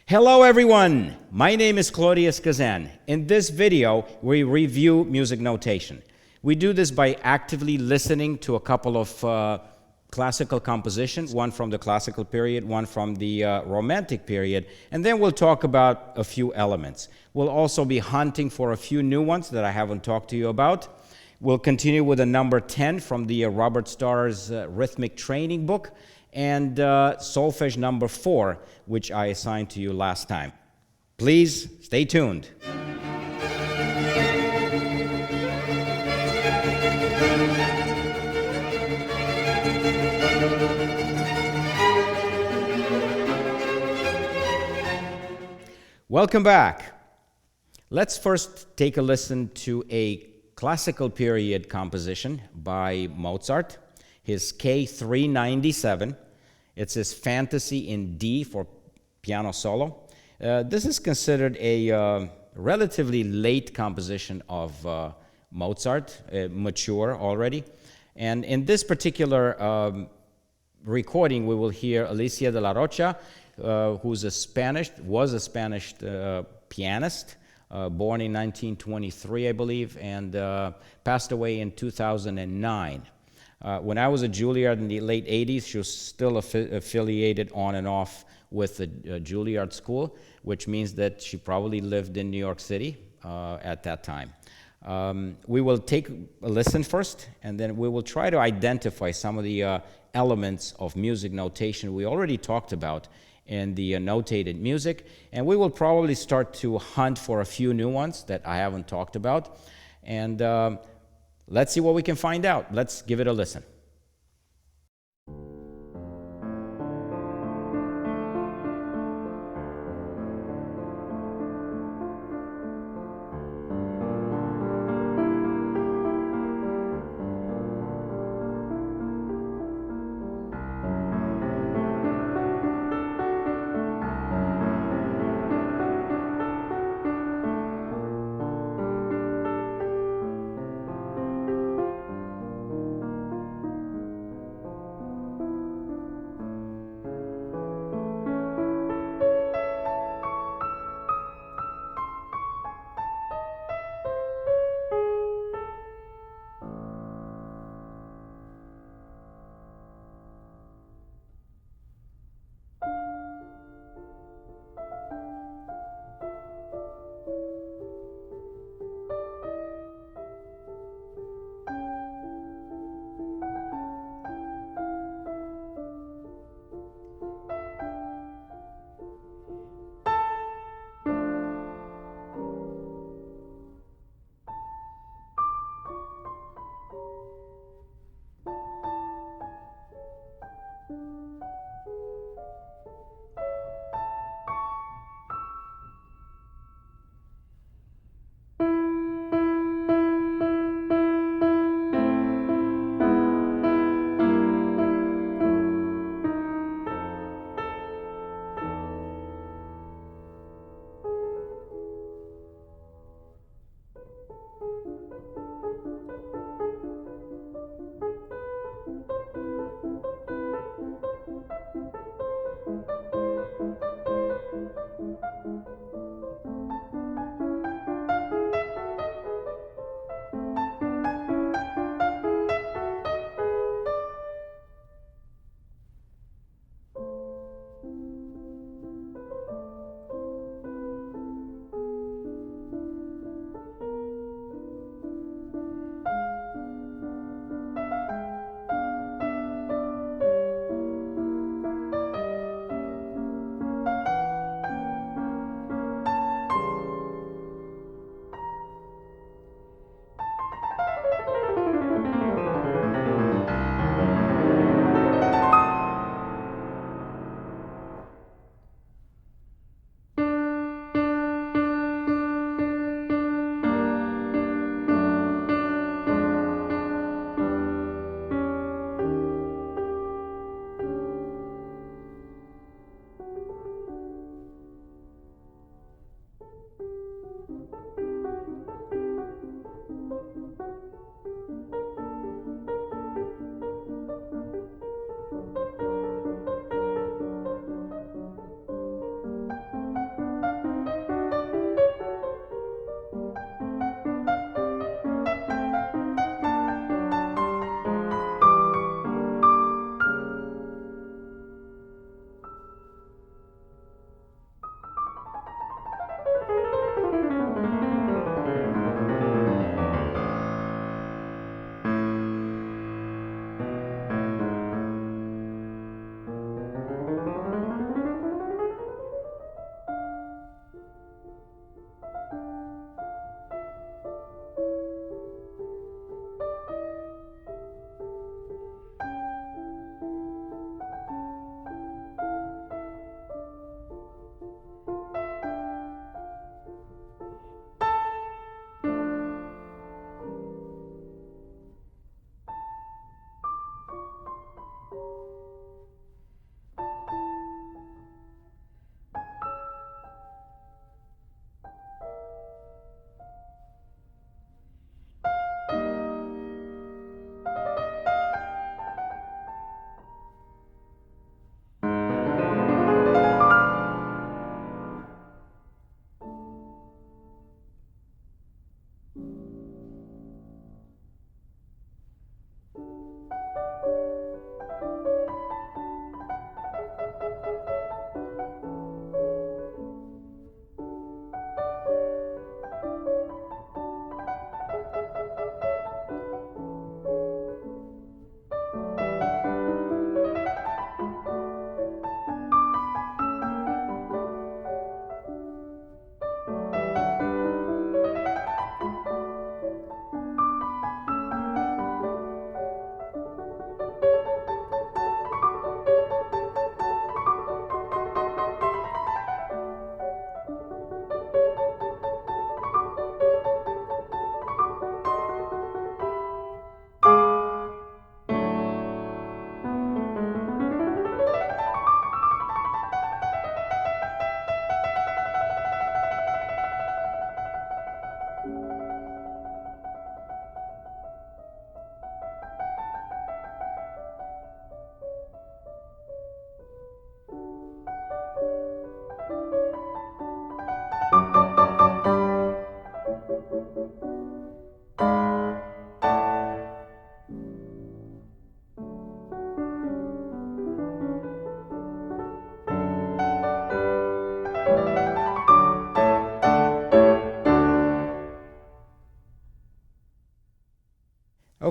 Hello everyone, my name is Claudius Kazan. In this video, we review music notation. We do this by actively listening to a couple of classical compositions, one from the classical period, one from the romantic period, and then we'll talk about a few elements. We'll also be hunting for a few new ones that I haven't talked to you about. We'll continue with a number 10 from the Robert Starr's rhythmic training book, and solfege number 4, which I assigned to you last time. Please stay tuned. Welcome back. Let's first take a listen to a classical period composition by Mozart, his K397. It's his Fantasy in D for piano solo. This is considered a relatively late composition of Mozart, mature already. And in this particular recording, we will hear Alicia de la Rocha, was a Spanish pianist, born in 1923, I believe, and passed away in 2009. When I was at Juilliard in the late 80s, she was still affiliated on and off with the Juilliard School, which means that she probably lived in New York City at that time. We will take a listen first, and then we will try to identify some of the elements of music notation we already talked about in the notated music, and we will probably start to hunt for a few new ones that I haven't talked about. And let's see what we can find out. Let's give it a listen.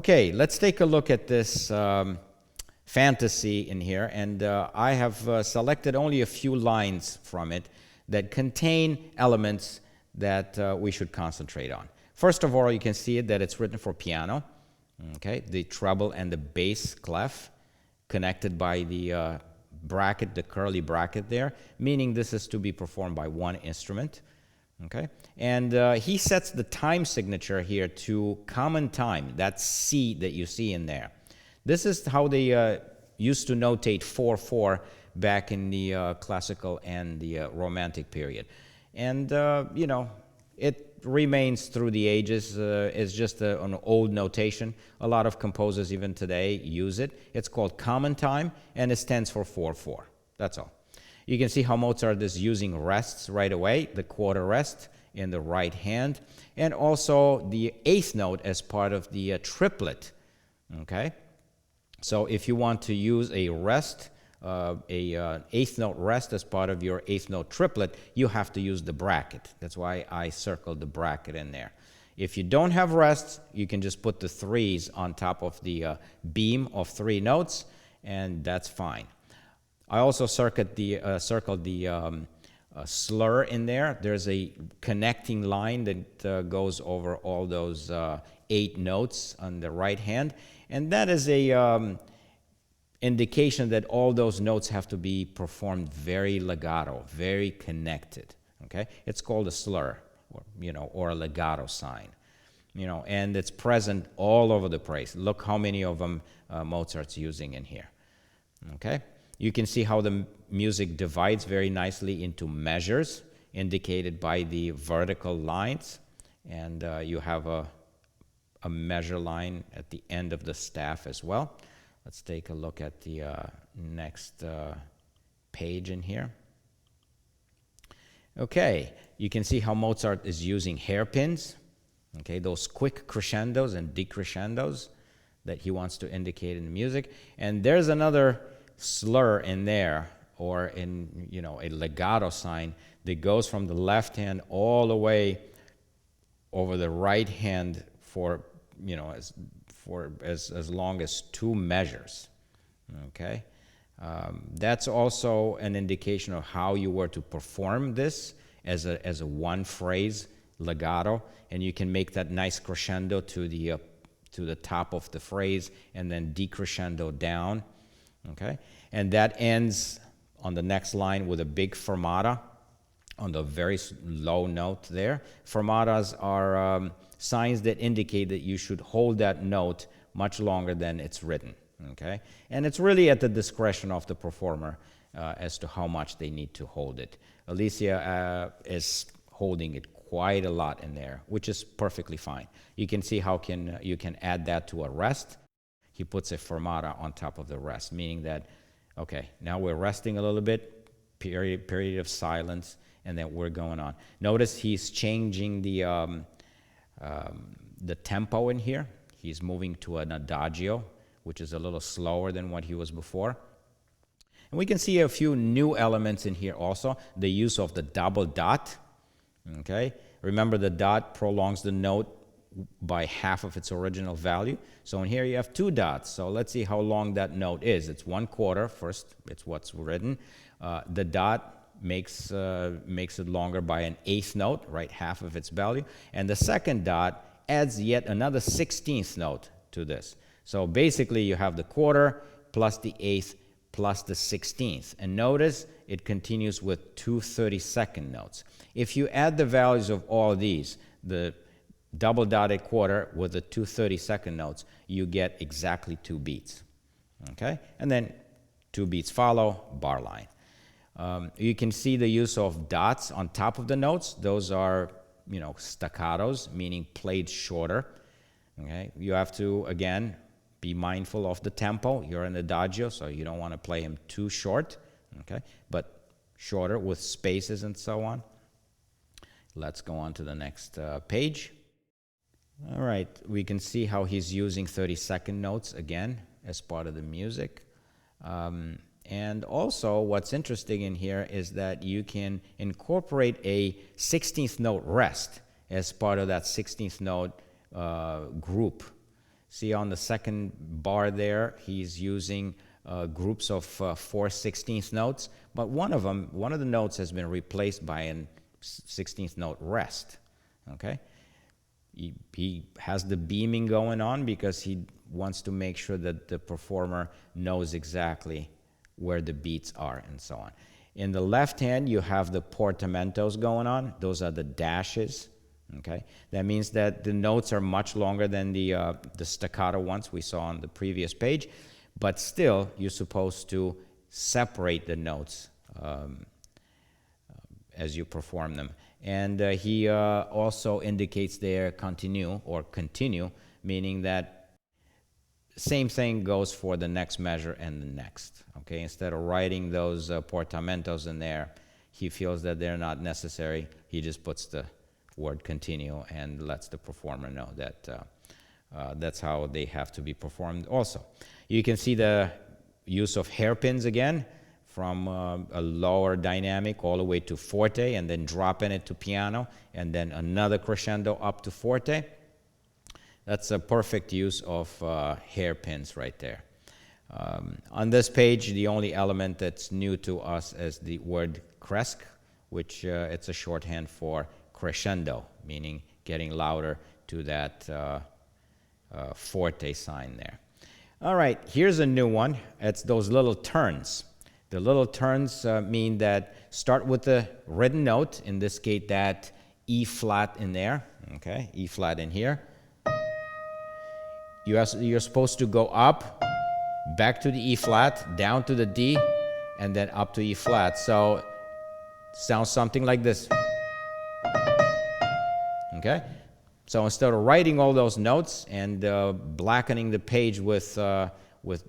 Okay, let's take a look at this fantasy in here, and I have selected only a few lines from it that contain elements that we should concentrate on. First of all, you can see that it's written for piano. Okay, the treble and the bass clef connected by the bracket, the curly bracket there, meaning this is to be performed by one instrument. Okay, and he sets the time signature here to common time, that's C that you see in there. This is how they used to notate 4/4 back in the classical and the romantic period. And, you know, it remains through the ages. It's just an old notation. A lot of composers even today use it. It's called common time, and it stands for 4/4. That's all. You can see how Mozart is using rests right away, the quarter rest in the right hand, and also the eighth note as part of the triplet. Okay? So if you want to use a rest, eighth note rest as part of your eighth note triplet, you have to use the bracket. That's why I circled the bracket in there. If you don't have rests, you can just put the threes on top of the beam of three notes, and that's fine. I also circled the slur in there. There's a connecting line that goes over all those 8 notes on the right hand, and that is a indication that all those notes have to be performed very legato, very connected. Okay, it's called a slur, or, you know, or a legato sign. You know, and it's present all over the place. Look how many of them Mozart's using in here. Okay. You can see how the music divides very nicely into measures, indicated by the vertical lines. And you have a measure line at the end of the staff as well. Let's take a look at the next page in here. Okay, you can see how Mozart is using hairpins. Okay, those quick crescendos and decrescendos that he wants to indicate in the music. And there's another slur in there, or in, you know, a legato sign that goes from the left hand all the way over the right hand for, you know, as long as 2 measures. Okay, that's also an indication of how you were to perform this as a one phrase legato, and you can make that nice crescendo to the top of the phrase and then decrescendo down. Okay, and that ends on the next line with a big fermata on the very low note there. Fermatas are signs that indicate that you should hold that note much longer than it's written. Okay, and it's really at the discretion of the performer as to how much they need to hold it. Alicia is holding it quite a lot in there, which is perfectly fine. You can see how you can add that to a rest. He puts a fermata on top of the rest, meaning that, okay, now we're resting a little bit, period of silence, and then we're going on. Notice he's changing the tempo in here. He's moving to an adagio, which is a little slower than what he was before. And we can see a few new elements in here also. The use of the double dot. Okay, remember the dot prolongs the note by half of its original value. So in here you have 2 dots. So let's see how long that note is. It's 1/4. First, it's what's written. The dot makes it longer by an 1/8 note, right, half of its value. And the second dot adds yet another 16th note to this. So basically you have the quarter plus the 1/8 plus the 16th. And notice it continues with 2 32nd notes. If you add the values of all these, the double dotted quarter with the 2 32nd notes, you get exactly 2 beats. Okay, and then 2 beats follow, bar line. You can see the use of dots on top of the notes. Those are, you know, staccatos, meaning played shorter. Okay, you have to, again, be mindful of the tempo. You're in adagio, so you don't want to play him too short. Okay, but shorter with spaces and so on. Let's go on to the next page. All right, we can see how he's using 32nd notes again as part of the music. And also what's interesting in here is that you can incorporate a 16th note rest as part of that 16th note group. See on the second bar there, he's using groups of 4/16th notes, but one of the notes has been replaced by a 16th note rest. Okay, he has the beaming going on because he wants to make sure that the performer knows exactly where the beats are and so on. In the left hand, you have the portamentos going on. Those are the dashes. Okay, that means that the notes are much longer than the staccato ones we saw on the previous page, but still you're supposed to separate the notes as you perform them. And he also indicates there continue, meaning that same thing goes for the next measure and the next. Okay, instead of writing those portamentos in there, he feels that they're not necessary. He just puts the word continue and lets the performer know that that's how they have to be performed also. You can see the use of hairpins again, from a lower dynamic all the way to forte, and then dropping it to piano, and then another crescendo up to forte. That's a perfect use of hairpins right there. On this page, the only element that's new to us is the word cresque, which it's a shorthand for crescendo, meaning getting louder to that forte sign there. All right, here's a new one. It's those little turns. The little turns mean that start with the written note, in this case that E flat in there, okay, E flat in here. You're supposed to go up, back to the E flat, down to the D, and then up to E flat. So sounds something like this. Okay? So instead of writing all those notes and blackening the page with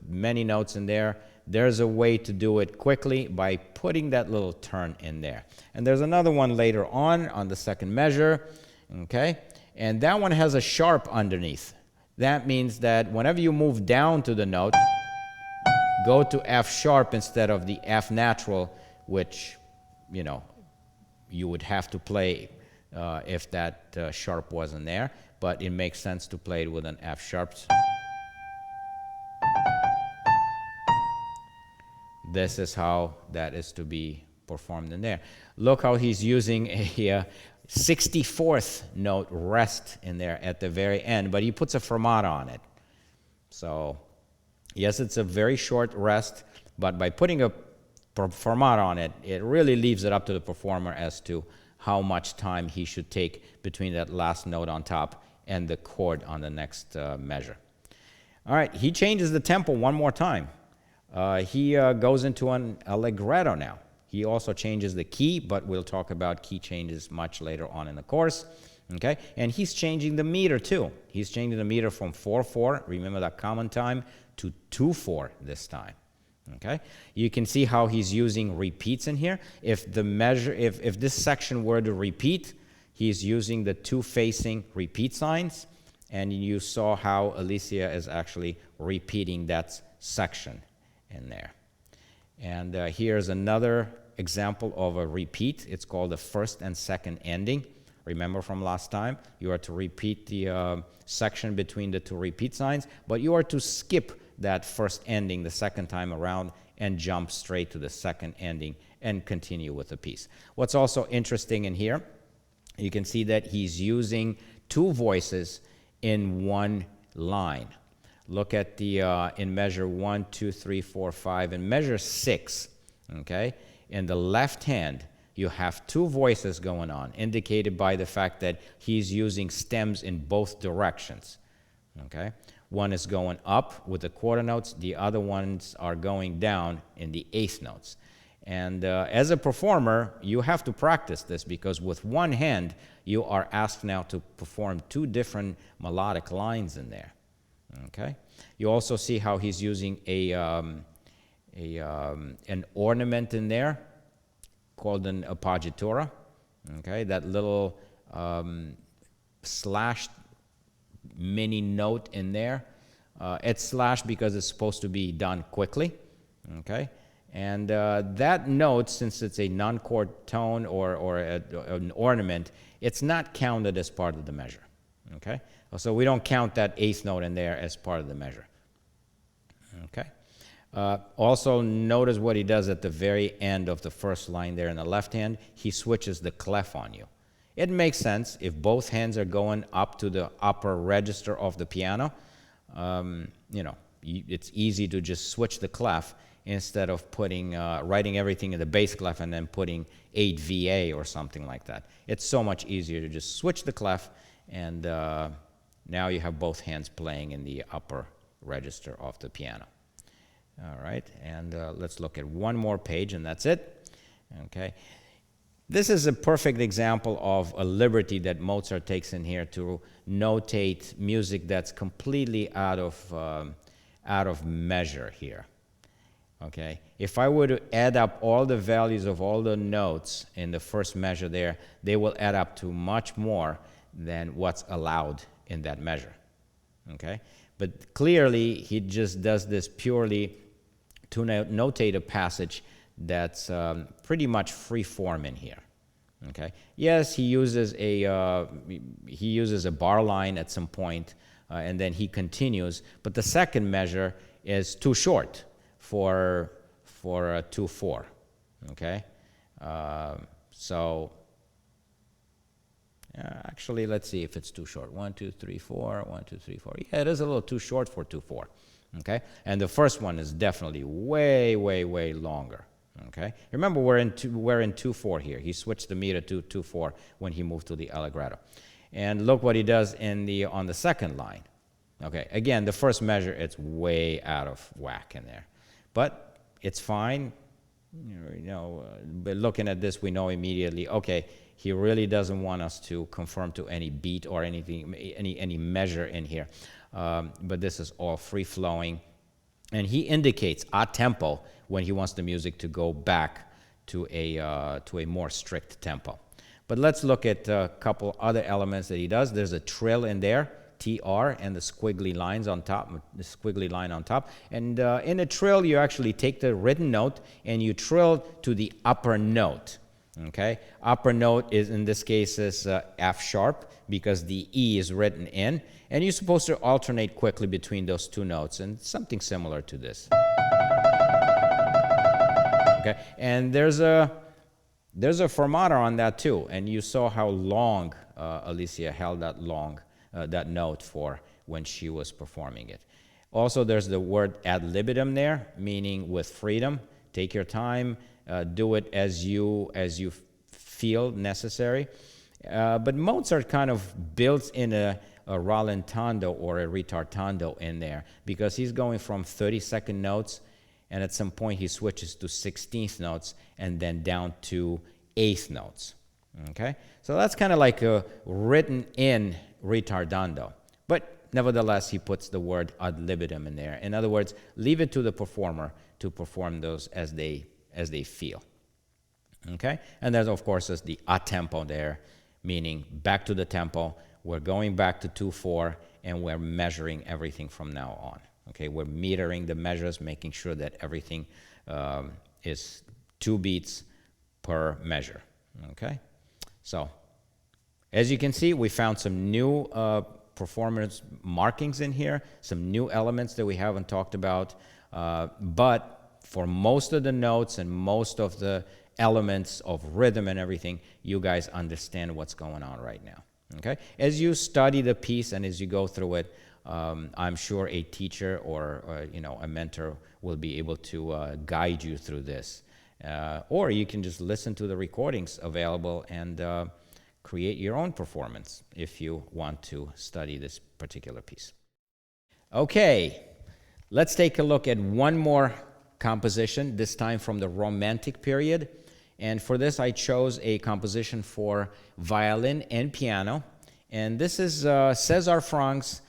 many notes in there, there's a way to do it quickly by putting that little turn in there. And there's another one later on the second measure, okay? And that one has a sharp underneath. That means that whenever you move down to the note, go to F sharp instead of the F natural, which, you know, you would have to play if that sharp wasn't there, but it makes sense to play it with an F sharp. This is how that is to be performed in there. Look how he's using a 64th note rest in there at the very end, but he puts a fermata on it. So yes, it's a very short rest, but by putting a fermata on it, it really leaves it up to the performer as to how much time he should take between that last note on top and the chord on the next measure. All right, he changes the tempo one more time. He goes into an allegretto now. He also changes the key, but we'll talk about key changes much later on in the course. Okay, and he's changing the meter too. He's changing the meter from 4/4, remember that common time, to 2/4 this time. Okay, you can see how he's using repeats in here. If the measure, if this section were to repeat, he's using the two facing repeat signs, and you saw how Alicia is actually repeating that section in there. And here's another example of a repeat. It's called the first and second ending. Remember from last time, you are to repeat the section between the two repeat signs, but you are to skip that first ending the second time around and jump straight to the second ending and continue with the piece. What's also interesting in here, you can see that he's using two voices in one line. Look at the in measure 1, 2, 3, 4, 5, and measure 6. Okay, in the left hand, you have two voices going on, indicated by the fact that he's using stems in both directions. Okay, one is going up with the quarter notes, the other ones are going down in the eighth notes. And as a performer, you have to practice this, because with one hand, you are asked now to perform two different melodic lines in there. Okay, you also see how he's using an ornament in there called an Apogetora. Okay, that little slashed mini note in there. It's slashed because it's supposed to be done quickly. Okay, and that note, since it's a non-chord tone or an ornament, it's not counted as part of the measure. Okay? So we don't count that eighth note in there as part of the measure. Okay? Also, notice what he does at the very end of the first line there in the left hand. He switches the clef on you. It makes sense if both hands are going up to the upper register of the piano. You know, it's easy to just switch the clef instead of putting, writing everything in the bass clef and then putting 8 VA or something like that. It's so much easier to just switch the clef, and now you have both hands playing in the upper register of the piano. All right, and let's look at one more page, and that's it. Okay. This is a perfect example of a liberty that Mozart takes in here to notate music that's completely out of measure here. Okay, if I were to add up all the values of all the notes in the first measure there, they will add up to much more than what's allowed in that measure. Okay, but clearly he just does this purely to notate a passage that's pretty much free form in here. Okay. Yes, he uses a bar line at some point, and then he continues. But the second measure is too short for 2/4. Okay. So actually, let's see if it's too short. 1, 2, 3, 4. 1, 2, 3, 4. Yeah, it is a little too short for 2/4. Okay. And the first one is definitely way, way, way longer. Okay. Remember, we're in 2/4 here. He switched the meter to 2/4 when he moved to the allegretto. And look what he does on the second line. Okay. Again, the first measure, it's way out of whack in there, but it's fine. But looking at this, we know immediately. Okay, he really doesn't want us to conform to any beat or anything, any measure in here. But this is all free flowing, and he indicates a tempo when he wants the music to go back to a more strict tempo. But let's look at a couple other elements that he does. There's a trill in there, TR, and the squiggly lines on top, the squiggly line on top. And in a trill, you actually take the written note and you trill to the upper note. Okay, upper note is in this case is F sharp because the E is written in, and you're supposed to alternate quickly between those two notes, and something similar to this. Okay, and there's a fermata on that too, and you saw how long Alicia held that note for when she was performing it. Also, there's the word ad libitum there, meaning with freedom. Take your time, do it as you feel necessary. But Mozart kind of builds in a rallentando or a ritardando in there because he's going from 30-second notes, and at some point he switches to 16th notes and then down to 8th notes. Okay, so that's kind of like a written-in ritardando, but nevertheless he puts the word ad libitum in there. In other words, leave it to the performer to perform those as they feel. Okay, and there's of course is the a tempo there, meaning back to the tempo. We're going back to 2/4, and we're measuring everything from now on. Okay, we're metering the measures, making sure that everything is 2 beats per measure. Okay, so as you can see, we found some new performance markings in here, some new elements that we haven't talked about, but for most of the notes and most of the elements of rhythm and everything, you guys understand what's going on right now. Okay, as you study the piece and as you go through it, I'm sure a teacher or a mentor will be able to guide you through this, or you can just listen to the recordings available and create your own performance if you want to study this particular piece. Okay, let's take a look at one more composition, this time from the Romantic period. And for this, I chose a composition for violin and piano. And this is Cesar Franck's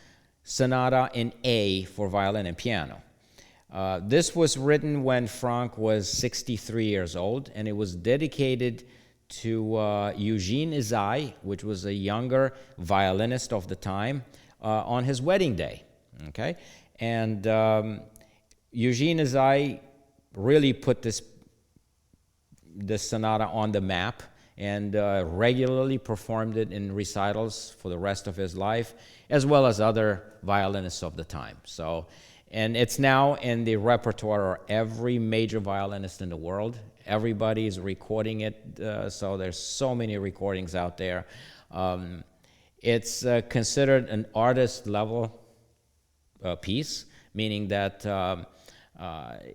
Sonata in A for violin and piano. This was written when Franck was 63 years old, and it was dedicated to Eugene Izay, which was a younger violinist of the time, on his wedding day. Okay, and Eugene Izay really put this sonata on the map, and regularly performed it in recitals for the rest of his life, as well as other violinists of the time. So, and it's now in the repertoire of every major violinist in the world. Everybody is recording it, so there's so many recordings out there. It's considered an artist level piece, meaning that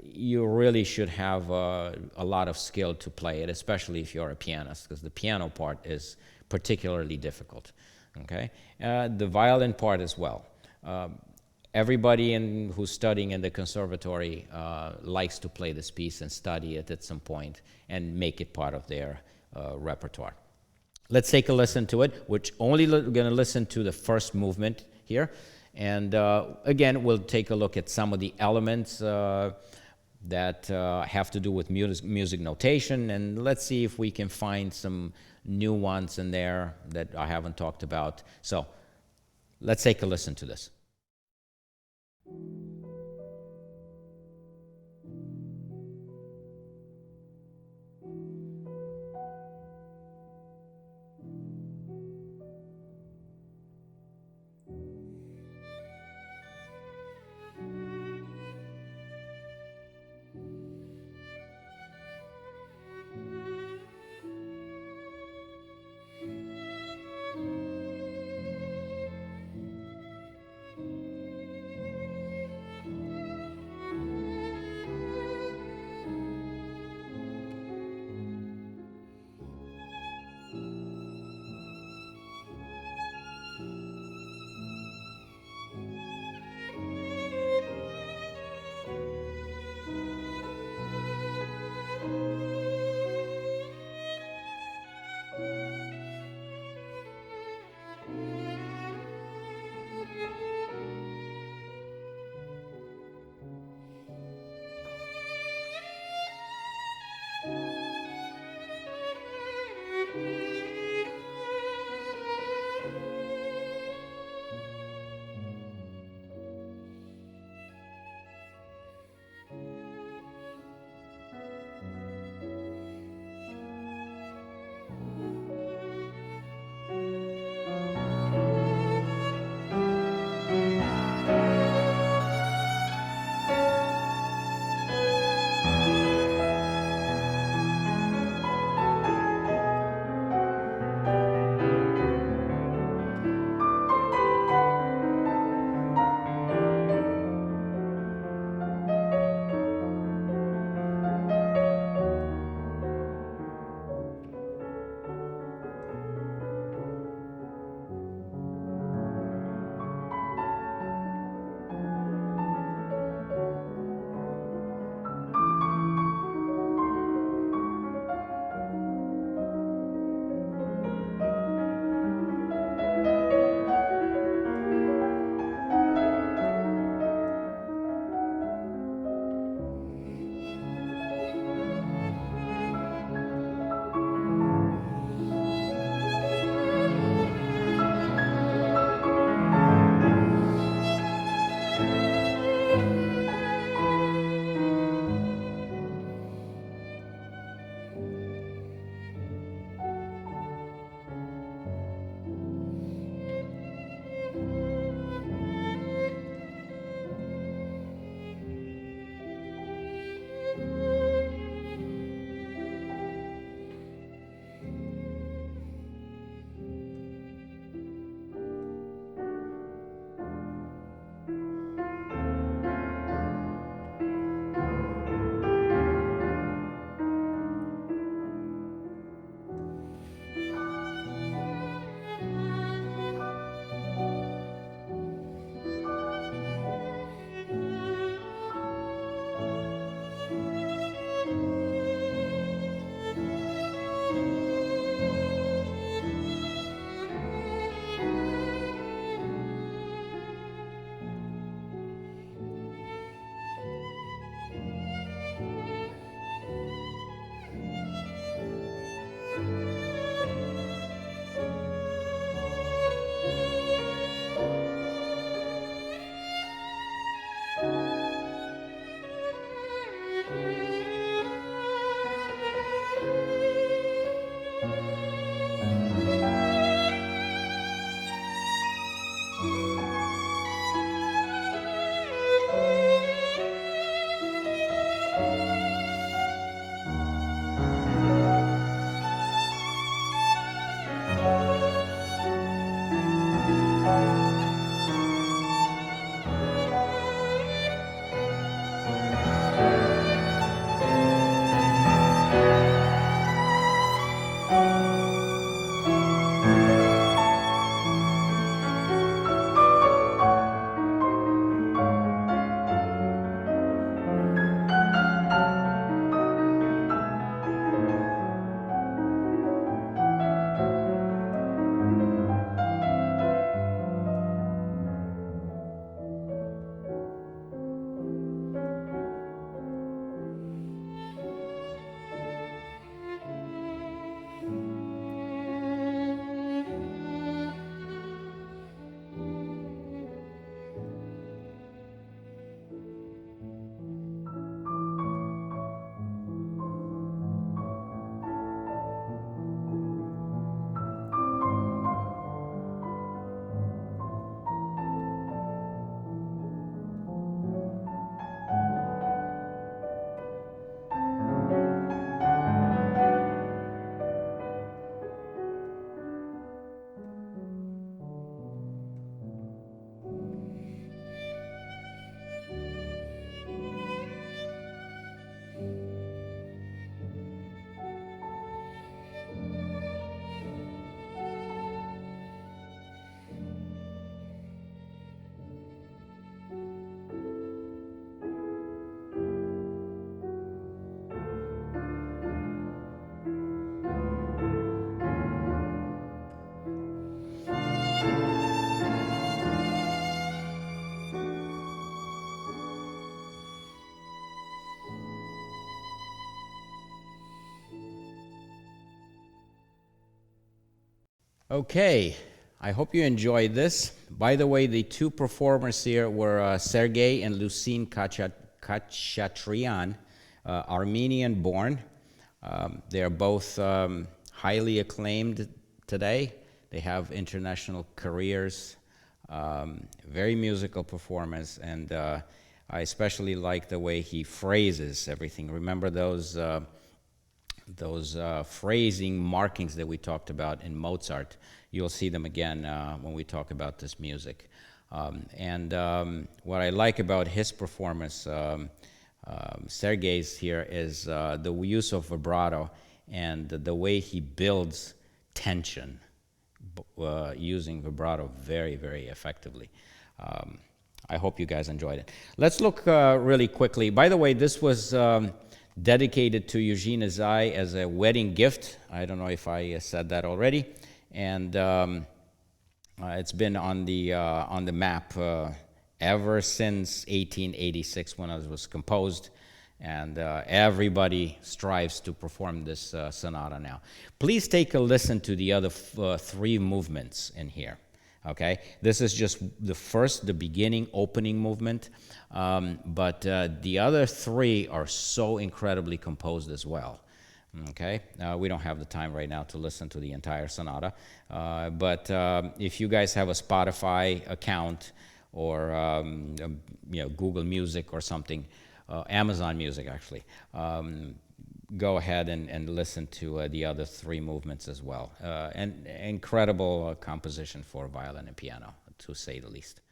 you really should have a lot of skill to play it, especially if you're a pianist, because the piano part is particularly difficult. Okay, the violin part as well. Everybody who's studying in the conservatory likes to play this piece and study it at some point and make it part of their repertoire. Let's take a listen to it, which only going to listen to the first movement here. And again, we'll take a look at some of the elements that have to do with music notation, and let's see if we can find some new ones in there that I haven't talked about. So let's take a listen to this. Okay, I hope you enjoyed this. By the way, the two performers here were Sergei and Lucine Khachatryan, Armenian-born. They are both highly acclaimed today. They have international careers, very musical performers, and I especially like the way he phrases everything. Remember those phrasing markings that we talked about in Mozart? You'll see them again when we talk about this music. What I like about his performance, Sergei's here, is the use of vibrato and the way he builds tension using vibrato very, very effectively. I hope you guys enjoyed it. Let's look really quickly. By the way, this was dedicated to Eugene Azai as a wedding gift. I don't know if I said that already. And it's been on the map ever since 1886 when it was composed. And everybody strives to perform this sonata now. Please take a listen to the other three movements in here. Okay, this is just the beginning, opening movement, but the other three are so incredibly composed as well. Okay, we don't have the time right now to listen to the entire sonata, but if you guys have a Spotify account or Google Music or something, Amazon Music actually, go ahead and listen to the other three movements as well. An incredible composition for violin and piano, to say the least.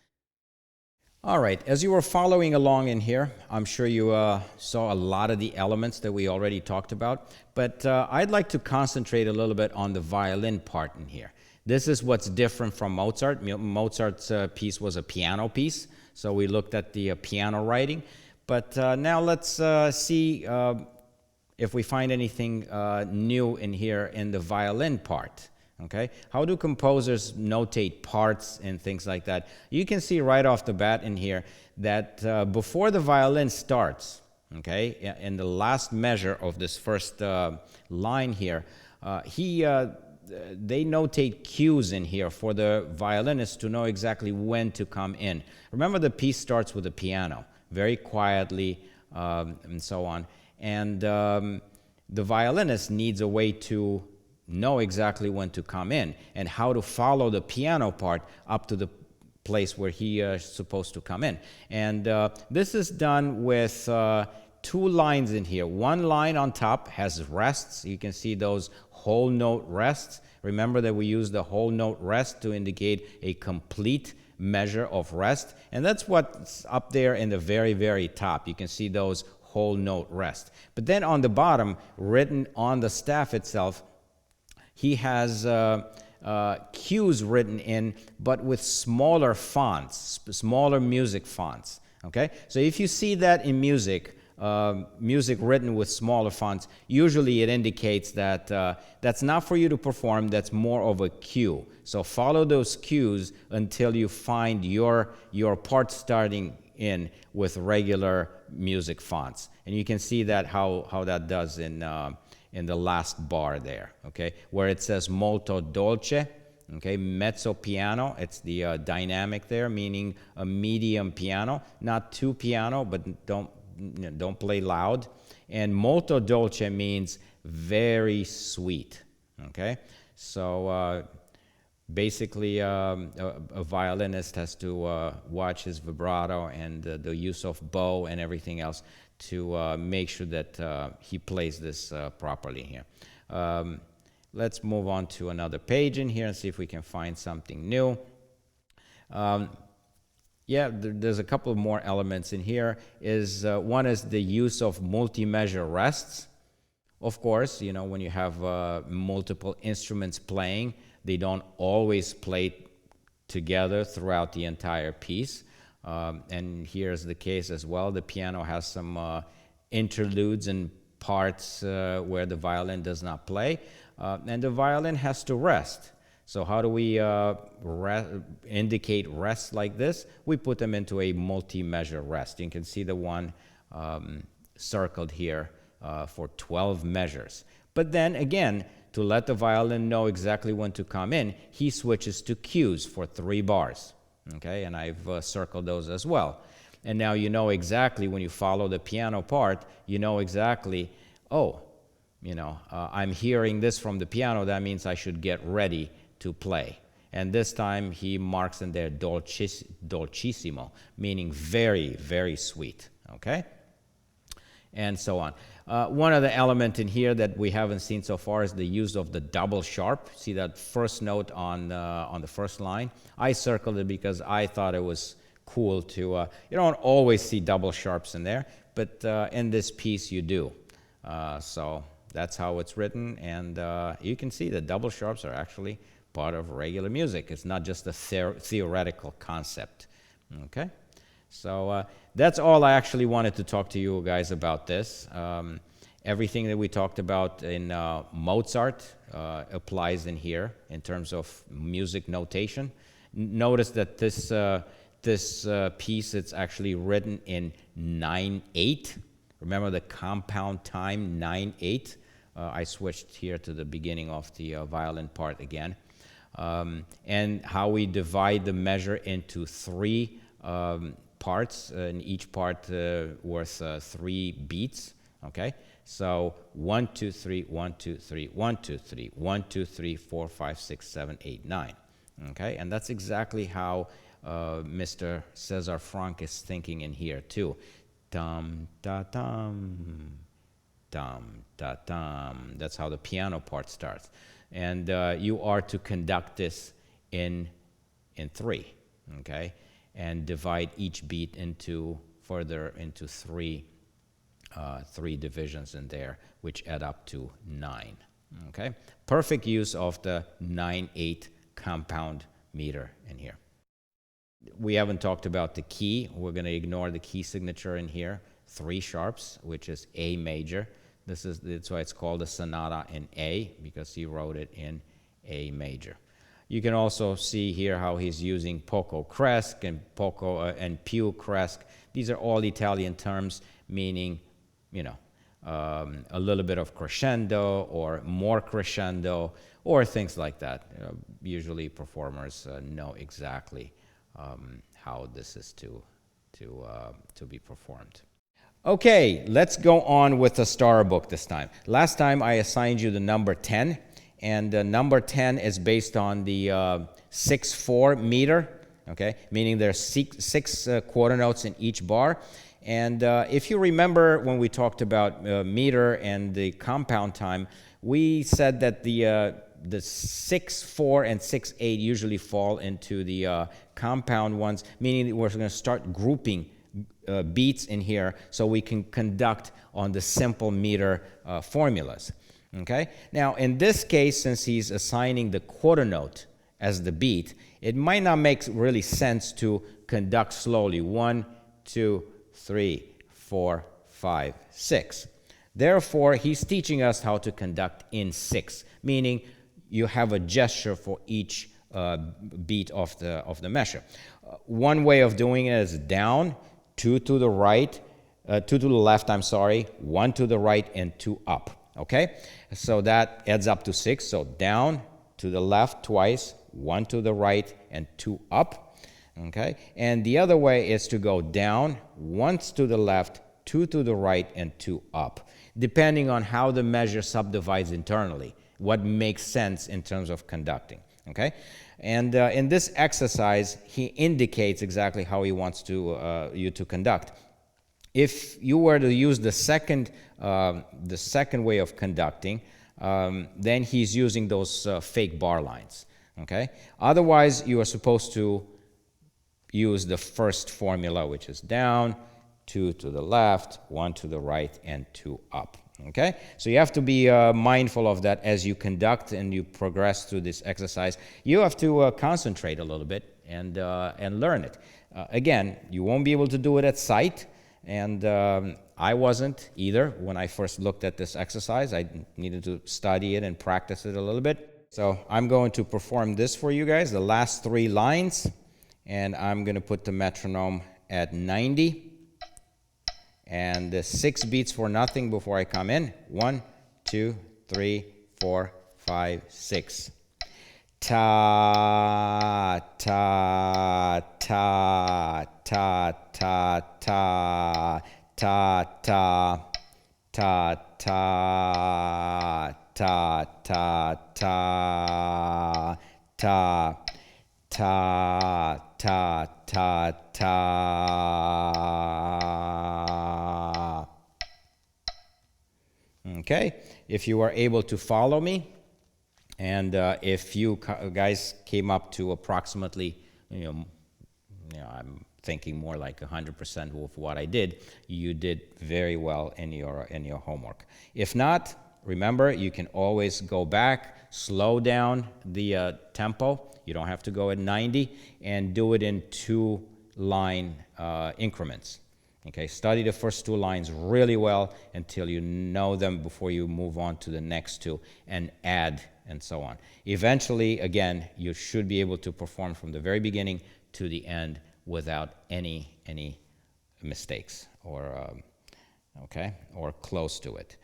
All right, as you were following along in here, I'm sure you saw a lot of the elements that we already talked about, but I'd like to concentrate a little bit on the violin part in here. This is what's different from Mozart. Mozart's piece was a piano piece, so we looked at the piano writing. But now let's see if we find anything new in here in the violin part. Okay, how do composers notate parts and things like that? You can see right off the bat in here that before the violin starts, okay, in the last measure of this first line here, they notate cues in here for the violinist to know exactly when to come in. Remember, the piece starts with the piano, very quietly, and so on. And the violinist needs a way to know exactly when to come in and how to follow the piano part up to the place where he is supposed to come in. And this is done with two lines in here. One line on top has rests. You can see those whole note rests. Remember that we use the whole note rest to indicate a complete measure of rest. And that's what's up there in the very, very top. You can see those whole note rest. But then on the bottom, written on the staff itself, he has cues written in, but with smaller fonts, smaller music fonts. Okay, so if you see that in music, music written with smaller fonts, usually it indicates that that's not for you to perform. That's more of a cue. So follow those cues until you find your part starting in with regular music fonts, and you can see that how that does in the last bar there, okay, where it says molto dolce, okay, mezzo piano. It's the dynamic there, meaning a medium piano, not too piano, but don't play loud. And molto dolce means very sweet, okay. So basically, a violinist has to watch his vibrato and the use of bow and everything else to make sure that he plays this properly here. Let's move on to another page in here and see if we can find something new. There's a couple of more elements in here. One is the use of multi-measure rests. Of course, when you have multiple instruments playing, they don't always play together throughout the entire piece. And here's the case as well. The piano has some interludes and parts where the violin does not play, and the violin has to rest. So how do we indicate rest like this? We put them into a multi-measure rest. You can see the one circled here for 12 measures. But then again, to let the violin know exactly when to come in, he switches to cues for 3 bars. Okay, and I've circled those as well. And now you know exactly, when you follow the piano part, you know exactly, oh, I'm hearing this from the piano, that means I should get ready to play. And this time he marks in there dolcissimo, meaning very, very sweet, okay? And so on. One other element in here that we haven't seen so far is the use of the double sharp. See that first note on the first line? I circled it because I thought it was cool to, you don't always see double sharps in there, but in this piece you do. So that's how it's written, and you can see that double sharps are actually part of regular music. It's not just a theoretical concept. Okay, so that's all I actually wanted to talk to you guys about this. Everything that we talked about in Mozart applies in here in terms of music notation. Notice that this piece, it's actually written in 9/8. Remember the compound time 9/8. I switched here to the beginning of the violin part again. And how we divide the measure into 3 parts, and each part worth 3 beats. Okay, so 1, 2, 3, 1, 2, 3, 1, 2, 3, 1, 2, 3, 4, 5, 6, 7, 8, 9. Okay, and that's exactly how Mr. Cesar Franck is thinking in here too. Dum da dum, dum da dum. That's how the piano part starts. And you are to conduct this in 3, okay, and divide each beat into 3 divisions in there, which add up to 9. Okay, perfect use of the 9/8 compound meter in here. We haven't talked about the key. We're going to ignore the key signature in here. 3 sharps, which is A major. That's why it's called a sonata in A, because he wrote it in A major. You can also see here how he's using poco cresque and più cresque. These are all Italian terms meaning, a little bit of crescendo or more crescendo or things like that. Usually performers know exactly how this is to be performed. Okay, let's go on with the star book this time. Last time I assigned you the number 10, and number 10 is based on the 6/4 meter, okay, meaning there's 6 quarter notes in each bar. And if you remember when we talked about meter and the compound time, we said that the 6/4 and 6/8 usually fall into the compound ones, meaning we're going to start grouping beats in here so we can conduct on the simple meter formulas. Okay? Now, in this case, since he's assigning the quarter note as the beat, it might not make really sense to conduct slowly. 1, 2, 3, 4, 5, 6. Therefore, he's teaching us how to conduct in 6, meaning you have a gesture for each beat of the measure. One way of doing it is down, 2 to the right, 2 to the left, 1 to the right, and 2 up. Okay? So that adds up to 6. So down, to the left twice, 1 to the right, and 2 up. Okay? And the other way is to go down, once to the left, 2 to the right, and 2 up, depending on how the measure subdivides internally, what makes sense in terms of conducting. Okay? And in this exercise, he indicates exactly how he wants you to conduct. If you were to use the second way of conducting, then he's using those fake bar lines. Okay? Otherwise, you are supposed to use the first formula, which is down, 2 to the left, 1 to the right, and 2 up. Okay? So you have to be mindful of that as you conduct and you progress through this exercise. You have to concentrate a little bit and learn it. Again, you won't be able to do it at sight, and I wasn't either when I first looked at this exercise. I needed to study it and practice it a little bit. So I'm going to perform this for you guys, the last 3 lines, and I'm going to put the metronome at 90. And 6 beats for nothing before I come in. 1, 2, 3, 4, 5, 6. Ta, ta, ta, ta, ta, ta, ta, ta, ta, ta, ta, ta, ta, ta, ta, ta, ta, ta. Okay, if you are able to follow me, and if you guys came up to approximately, I'm thinking more like 100% of what I did, you did very well in your homework. If not, remember, you can always go back, slow down the tempo. You don't have to go at 90, and do it in 2-line increments. Okay, study the first 2 lines really well until you know them before you move on to the next 2 and add and so on. Eventually, again, you should be able to perform from the very beginning to the end without any mistakes or close to it.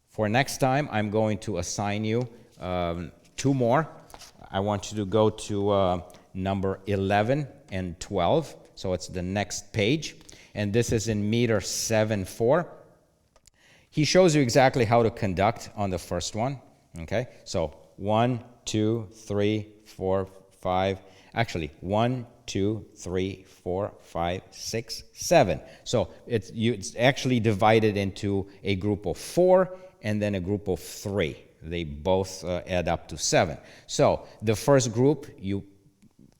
For next time, I'm going to assign you 2 more. I want you to go to number 11 and 12. So it's the next page, and this is in meter 7/4. He shows you exactly how to conduct on the first one. Okay, so 1, 2, 3, 4, 5. Actually, 1, 2, 3, 4, 5, 6, 7. So it's actually divided into a group of 4 and then a group of 3. They both add up to 7. So the first group you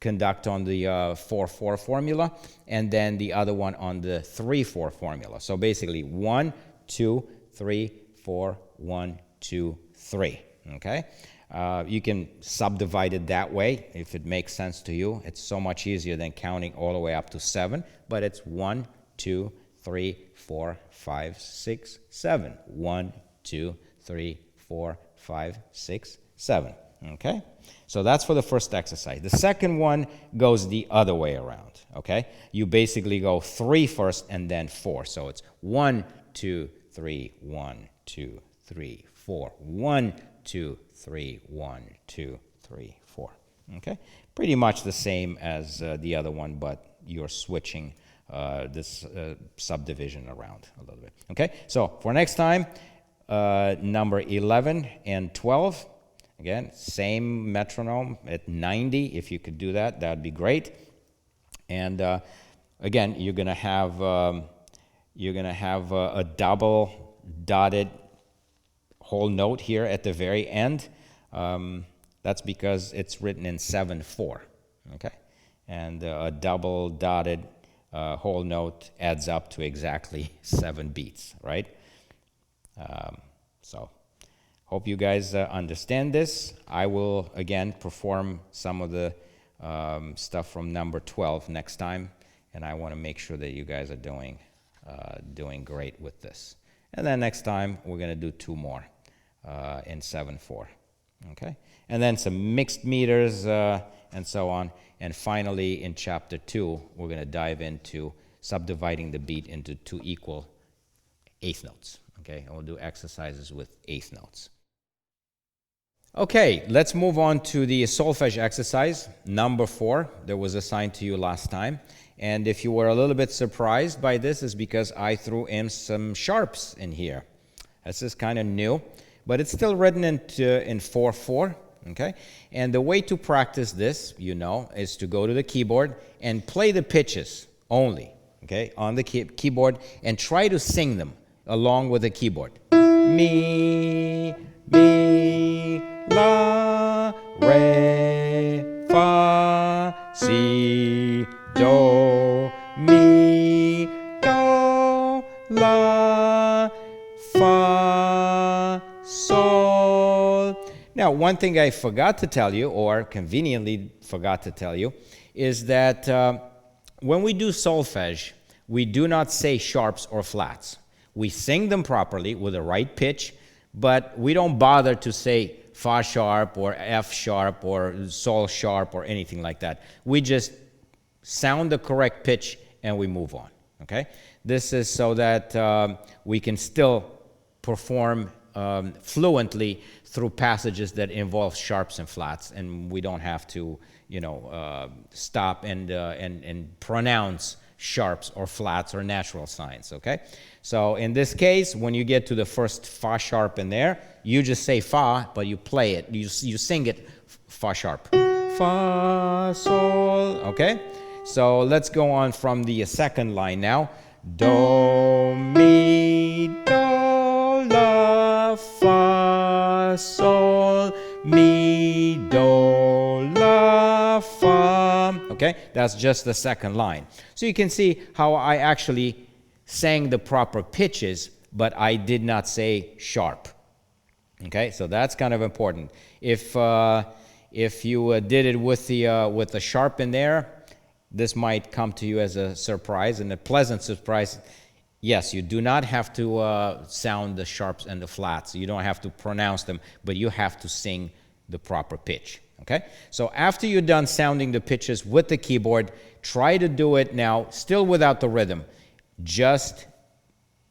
conduct on the 4/4 formula, and then the other one on the 3/4 formula. So basically 1, 2, 3, 4, 1, 2, 3. Okay, you can subdivide it that way if it makes sense to you. It's so much easier than counting all the way up to 7. But it's 1, 2, 3, 4, 5, 6, 7. 1, 2, 3, 4, 5, 6, 7. Okay, so that's for the first exercise. The second one goes the other way around. Okay, you basically go 3 first and then 4. So it's 1, 2, 3, 1, 2, 3, 4. 1, 2, 3, 1, 2, 3, 4. Okay, pretty much the same as the other one, but you're switching this subdivision around a little bit. Okay, so for next time, number 11 and 12. Again, same metronome at 90. If you could do that, that'd be great. And again, you're gonna have a double dotted whole note here at the very end. That's because it's written in 7/4. Okay, and a double dotted whole note adds up to exactly 7 beats, right? So. Hope you guys understand this. I will, again, perform some of the stuff from number 12 next time, and I want to make sure that you guys are doing great with this. And then next time, we're going to do 2 more in 7/4, okay? And then some mixed meters and so on. And finally, in Chapter 2, we're going to dive into subdividing the beat into 2 equal 1/8 notes, okay? And we'll do exercises with 1/8 notes. Okay, let's move on to the solfege exercise, number 4, that was assigned to you last time. And if you were a little bit surprised by this, it's because I threw in some sharps in here. This is kind of new, but it's still written in 4/4, okay? And the way to practice this, is to go to the keyboard and play the pitches only, okay, on the keyboard, and try to sing them along with the keyboard. Mi, mi, la, re, fa, si, do, mi, do, la, fa, sol. Now, one thing I forgot to tell you, or conveniently forgot to tell you, is that when we do solfege, we do not say sharps or flats. We sing them properly with the right pitch, but we don't bother to say fa sharp or F sharp or sol sharp or anything like that. We just sound the correct pitch and we move on, okay? This is so that we can still perform fluently through passages that involve sharps and flats, and we don't have to, stop and pronounce sharps or flats or natural signs, okay? So in this case, when you get to the first fa sharp in there, you just say fa, but you play it. You sing it fa sharp. Fa, sol, okay? So let's go on from the second line now. Do, mi, do, la, fa, sol, mi, do, la, fa. Okay, that's just the second line. So you can see how I actually sang the proper pitches, but I did not say sharp. Okay, so that's kind of important. If you did it with the sharp in there, this might come to you as a surprise, and a pleasant surprise. Yes, you do not have to sound the sharps and the flats. You don't have to pronounce them, but you have to sing the proper pitch. Okay? So after you're done sounding the pitches with the keyboard, try to do it now, still without the rhythm, just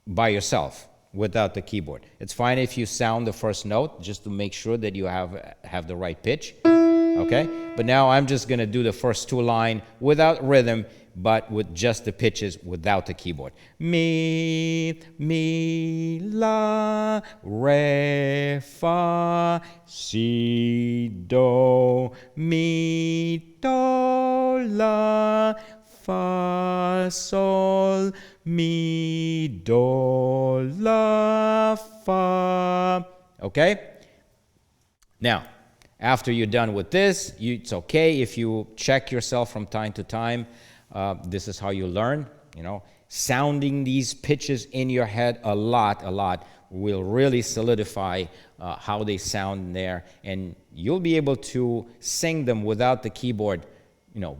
by yourself, without the keyboard. It's fine if you sound the first note, just to make sure that you have the right pitch. Okay? But now I'm just going to do the first two lines without rhythm, but with just the pitches without the keyboard. Mi, la, re, fa, si, do, mi, do, la, fa, sol, mi, do, la, fa. Okay? Now, after you're done with this, it's okay if you check yourself from time to time. This is how you learn, Sounding these pitches in your head a lot will really solidify how they sound there, and you'll be able to sing them without the keyboard,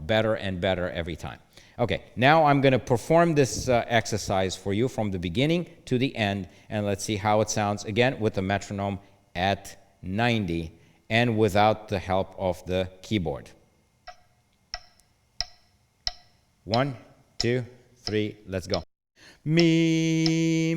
better and better every time. Okay, now I'm going to perform this exercise for you from the beginning to the end, and let's see how it sounds, again, with the metronome at 90 and without the help of the keyboard. 1, 2, 3, let's go. Mi,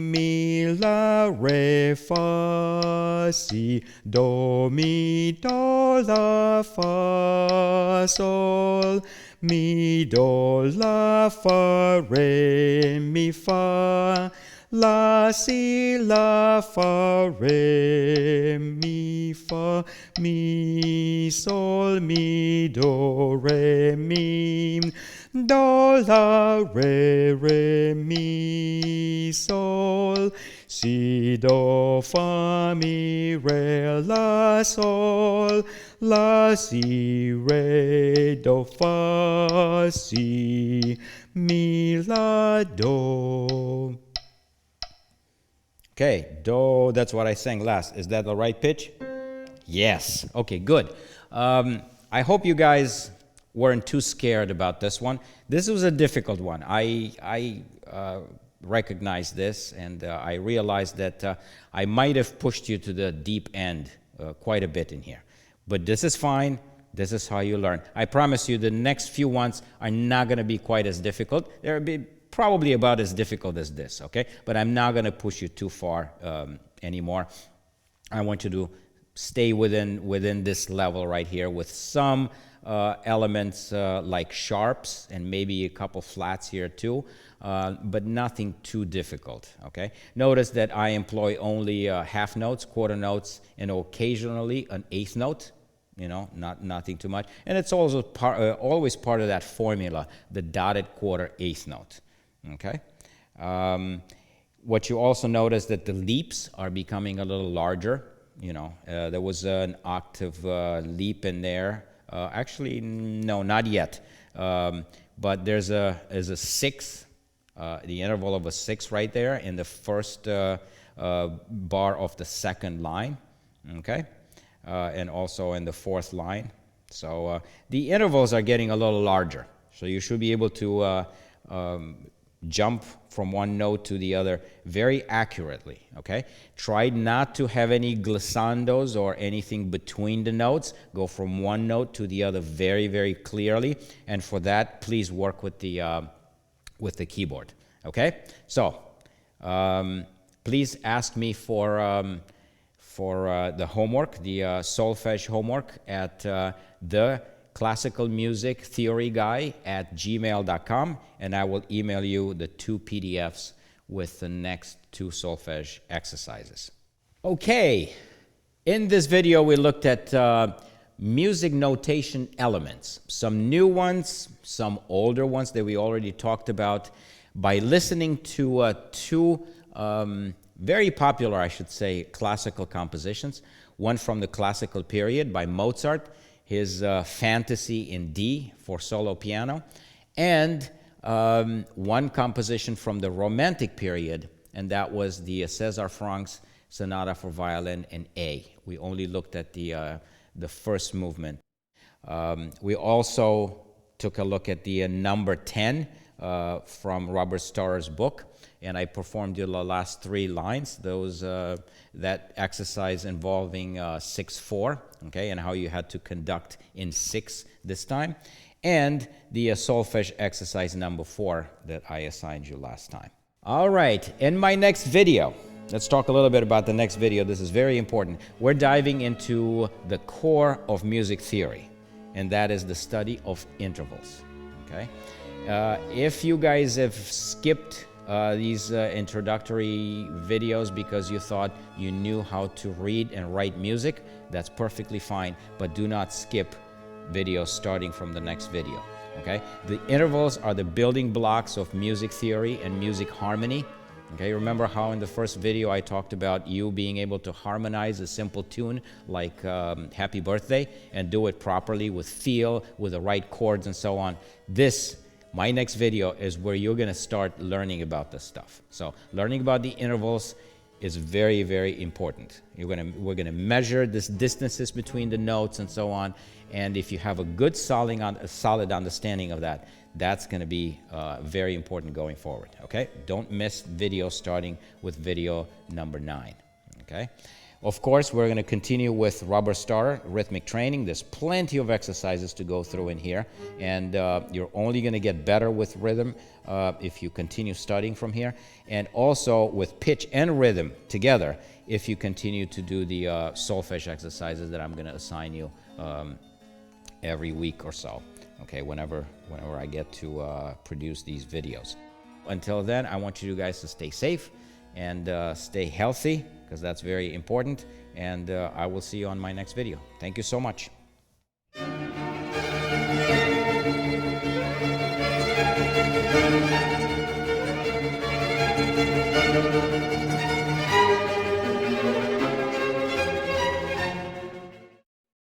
la, re, fa, si, do, mi, do, la, fa, sol, mi, do, la, fa, re, mi, fa, la, si, la, fa, re, mi, fa, mi, sol, mi, do, re, mi, do, la, re, mi, sol, si, do, fa, mi, re, la, sol, la, si, re, do, fa, si, mi, la, do. Okay, do, that's what I sang last. Is that the right pitch? Yes. Okay, good. I hope you guys weren't too scared about this one. This was a difficult one. I recognized this, and I realized that I might have pushed you to the deep end quite a bit in here. But this is fine. This is how you learn. I promise you the next few ones are not going to be quite as difficult. They'll be probably about as difficult as this, okay? But I'm not going to push you too far anymore. I want you to stay within this level right here with some elements like sharps and maybe a couple flats here too, but nothing too difficult, okay? Notice that I employ only half notes, quarter notes, and occasionally an eighth note, nothing too much. And it's also always part of that formula, the dotted quarter eighth note, okay? What you also notice that the leaps are becoming a little larger. There was an octave leap in there. Actually, no, not yet. But there's a sixth, the interval of a sixth right there in the first bar of the second line, okay? And also in the fourth line. So the intervals are getting a little larger. So you should be able to jump from one note to the other very accurately, okay? Try not to have any glissandos or anything between the notes. Go from one note to the other very, very clearly. And for that, please work with the keyboard, okay? So please ask me for the homework, the solfege homework at the classical music theory guy at gmail.com, and I will email you the 2 PDFs with the next 2 solfege exercises. Okay, in this video we looked at music notation elements, some new ones, some older ones that we already talked about. By listening to 2 very popular, I should say, classical compositions, one from the classical period by Mozart, his Fantasy in D for solo piano, and one composition from the Romantic period, and that was the Cesar Sonata for violin in A. We only looked at the first movement. We also took a look at the number 10 from Robert Starr's book, and I performed the last 3 lines, those that exercise involving 6/4, okay, and how you had to conduct in 6 this time, and the solfege exercise number 4 that I assigned you last time. All right, in my next video, let's talk a little bit about the next video. This is very important. We're diving into the core of music theory, and that is the study of intervals, okay? If you guys have skipped these introductory videos because you thought you knew how to read and write music, that's perfectly fine, but do not skip videos starting from the next video, okay? The intervals are the building blocks of music theory and music harmony, okay? Remember how in the first video I talked about you being able to harmonize a simple tune like Happy Birthday and do it properly with feel, with the right chords and so on. My next video is where you're going to start learning about this stuff. So learning about the intervals is very, very important. We're going to measure this distances between the notes and so on. And if you have a good solid understanding of that, that's going to be very important going forward. Okay? Don't miss video starting with video number 9. Okay? Of course, we're going to continue with Robert Starr, rhythmic training. There's plenty of exercises to go through in here, and you're only going to get better with rhythm if you continue studying from here, and also with pitch and rhythm together if you continue to do the solfege exercises that I'm going to assign you every week or so, okay, whenever I get to produce these videos. Until then, I want you guys to stay safe and stay healthy, because that's very important, and I will see you on my next video. Thank you so much.